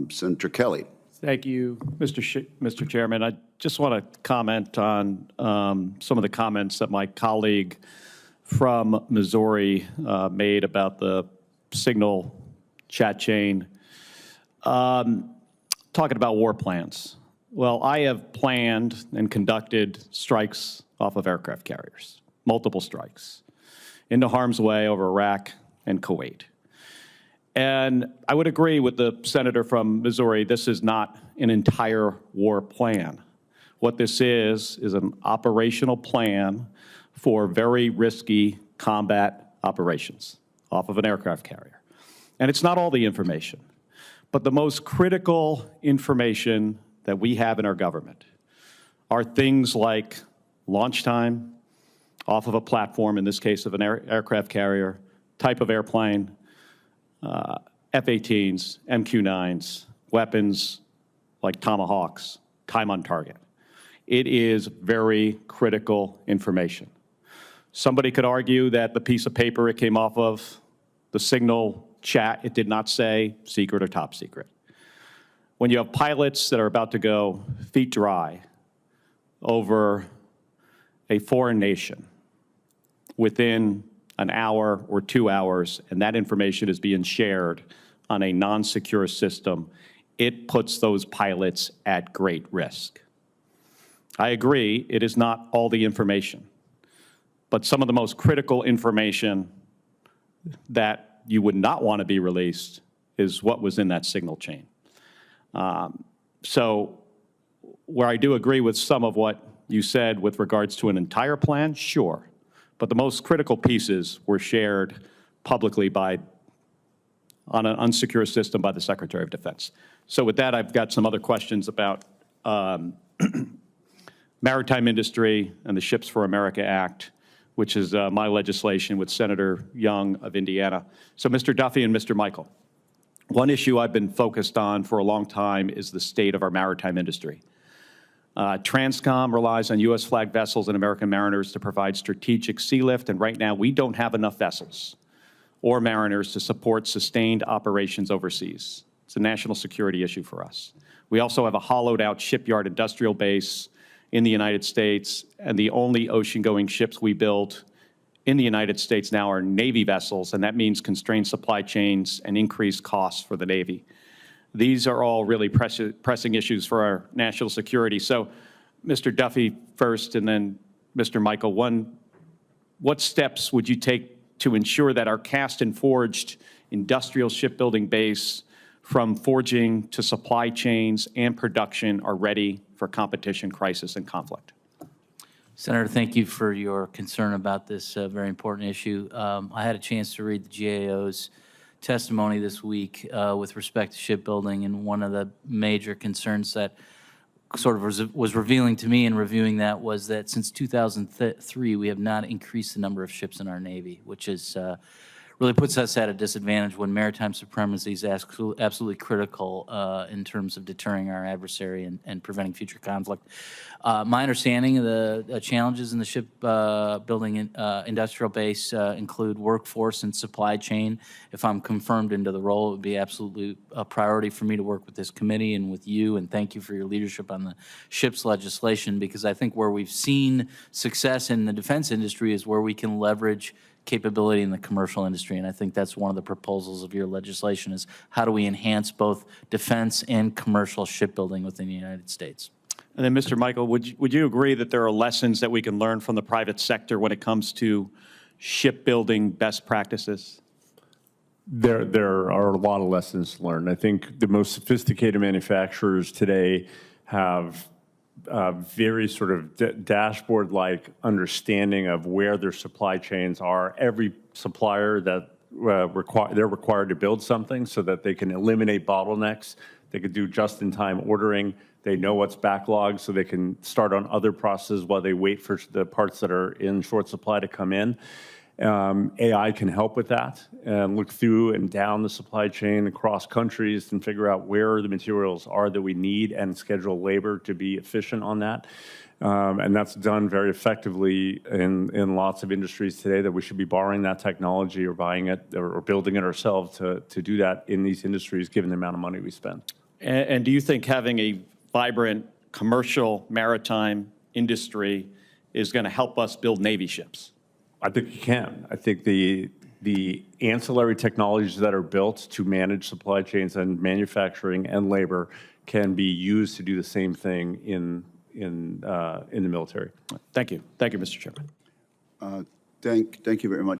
Senator Kelly. Thank you, Mr. Chairman. I just want to comment on some of the comments that my colleague from Missouri made about the Signal chat chain, talking about war plans. Well, I have planned and conducted strikes off of aircraft carriers, multiple strikes, into harm's way over Iraq and Kuwait. And I would agree with the senator from Missouri, this is not an entire war plan. What this is an operational plan for very risky combat operations off of an aircraft carrier. And it's not all the information, but the most critical information that we have in our government are things like launch time off of a platform, in this case of an aircraft carrier, type of airplane, F-18s, MQ-9s, weapons like Tomahawks, time on target. It is very critical information. Somebody could argue that the piece of paper it came off of, the Signal chat, it did not say secret or top secret. When you have pilots that are about to go feet dry over a foreign nation within an hour or 2 hours, and that information is being shared on a non-secure system, it puts those pilots at great risk. I agree, it is not all the information, but some of the most critical information that you would not want to be released is what was in that Signal chain. So where I do agree with some of what you said with regards to an entire plan, sure. But the most critical pieces were shared publicly on an unsecure system by the Secretary of Defense. So with that, I've got some other questions about maritime industry and the Ships for America Act, which is my legislation with Senator Young of Indiana. So Mr. Duffy and Mr. Michael, one issue I've been focused on for a long time is the state of our maritime industry. Transcom relies on U.S. flagged vessels and American mariners to provide strategic sea lift, and right now we don't have enough vessels or mariners to support sustained operations overseas. It's a national security issue for us. We also have a hollowed out shipyard industrial base in the United States, and the only ocean-going ships we build in the United States now are Navy vessels, and that means constrained supply chains and increased costs for the Navy. These are all really pressing issues for our national security. So, Mr. Duffy first, and then Mr. Michael, what steps would you take to ensure that our cast and forged industrial shipbuilding base, from forging to supply chains and production, are ready for competition, crisis, and conflict? Senator, thank you for your concern about this very important issue. I had a chance to read the GAO's testimony this week with respect to shipbuilding, and one of the major concerns that sort of was revealing to me in reviewing that was that since 2003, we have not increased the number of ships in our Navy, which is really puts us at a disadvantage when maritime supremacy is absolutely critical in terms of deterring our adversary and preventing future conflict. My understanding of the challenges in the shipbuilding industrial base include workforce and supply chain. If I'm confirmed into the role, it would be absolutely a priority for me to work with this committee and with you, and thank you for your leadership on the ships legislation, because I think where we've seen success in the defense industry is where we can leverage capability in the commercial industry, and I think that's one of the proposals of your legislation is how do we enhance both defense and commercial shipbuilding within the United States. And then, Mr. Michael, would you agree that there are lessons that we can learn from the private sector when it comes to shipbuilding best practices? There are a lot of lessons learned. I think the most sophisticated manufacturers today have very sort of dashboard-like understanding of where their supply chains are. Every supplier that they're required to build something so that they can eliminate bottlenecks. They could do just-in-time ordering. They know what's backlogged, so they can start on other processes while they wait for the parts that are in short supply to come in. AI can help with that and look through and down the supply chain across countries and figure out where the materials are that we need and schedule labor to be efficient on that. And that's done very effectively in lots of industries today, that we should be borrowing that technology or buying it or building it ourselves to do that in these industries, given the amount of money we spend. And do you think having a vibrant commercial maritime industry is going to help us build Navy ships? I think you can. I think the ancillary technologies that are built to manage supply chains and manufacturing and labor can be used to do the same thing in the military. Thank you. Thank you, Mr. Chairman. Thank you very much.